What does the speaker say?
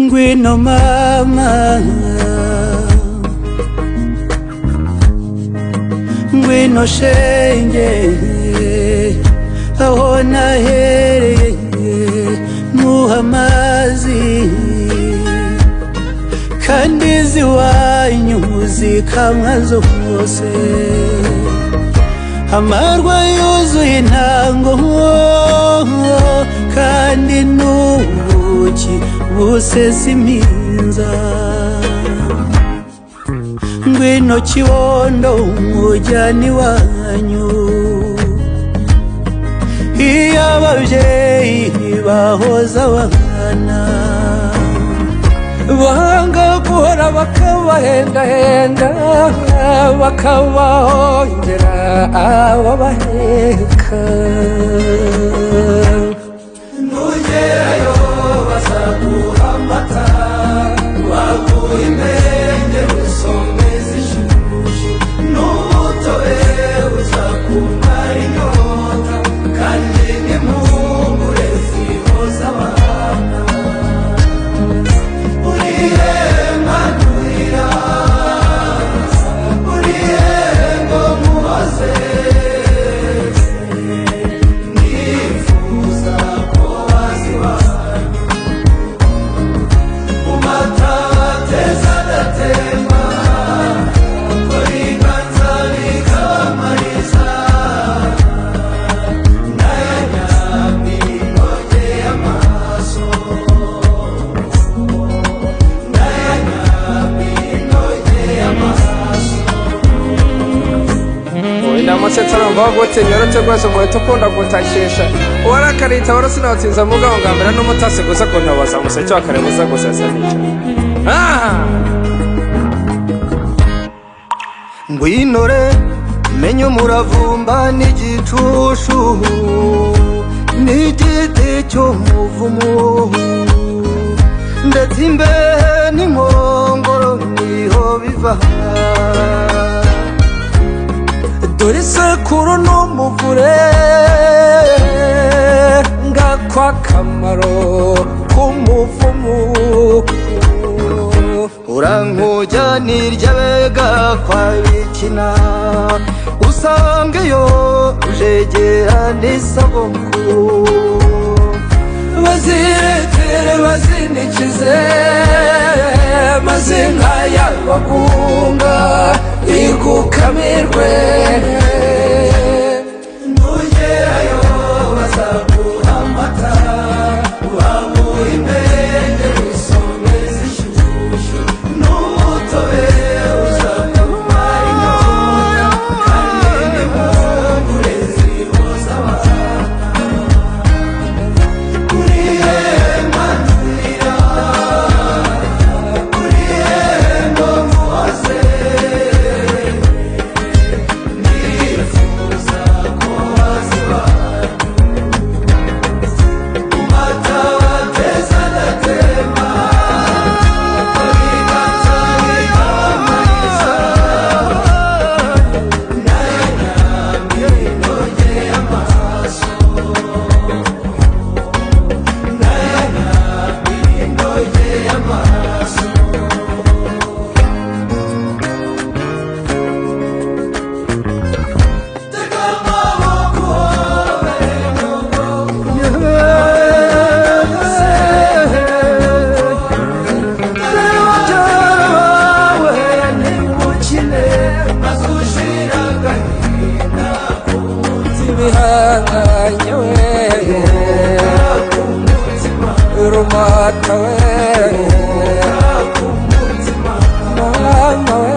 Ngwino mama, ngwino shenge, aho nahereye muha amazi, kandi ziwanyu zikamwa zose, amarwa yuzuye intango, kandi n'ubuki busesa impinza. Ngwino kibondo umujyana iwanyu, iyo ababyeyi bahoza abana, banga guhora bakabahendahenda, bakabahongera ababaheka. Nugerayo bazaguha amata, baguha impenge usomeza ishushu, n'umutobe uzakumara inyota, kandi n'impungure zihoza abana. Urihe manurira, urihe ngo muhoze, nifuza ko waziwanyu umata ateza adatemba, ko riganza rikamariza, n'aya nyambi nogeye amaso, n'aya nyambi nogeye amaso. Inamusetsa numva gute nyorotse rwose umuheto ukunda gutakisha, uwarakarita warasinawutsinza mugabo ngambera n'umutasi gusa kuntabaza umuseke wa kare buza gusasanisha. Ngwinore menye umuravumba n'igicushu, n'igiti cy'umuvumu, ndetse imbehe n'inkongoro niho biva. Dore isekuru n'umuvure, ngakwa akamaro k'umuvumu. Urankujyanirya bega kwa bikina, usangeyo ujegera n'isaboko. Baziretere bazinikize, maze inka y'abagunga igukamirwe. Nugerayo bazaguha amata, baguha impenge usomeza ishushu, n'umutobe uzakumara inyota, kandi n'impungure zihoza abana. Urihe manurira, urihe ngo muhoze, nifuza ko waziwanyu umata ateza adatemba, ko riganza rikamariza, n'aya nyambi nogeye amaso, n'aya nyambi nogeye amaso. Tega amaboko ibihanganye we, rumata we, mama we.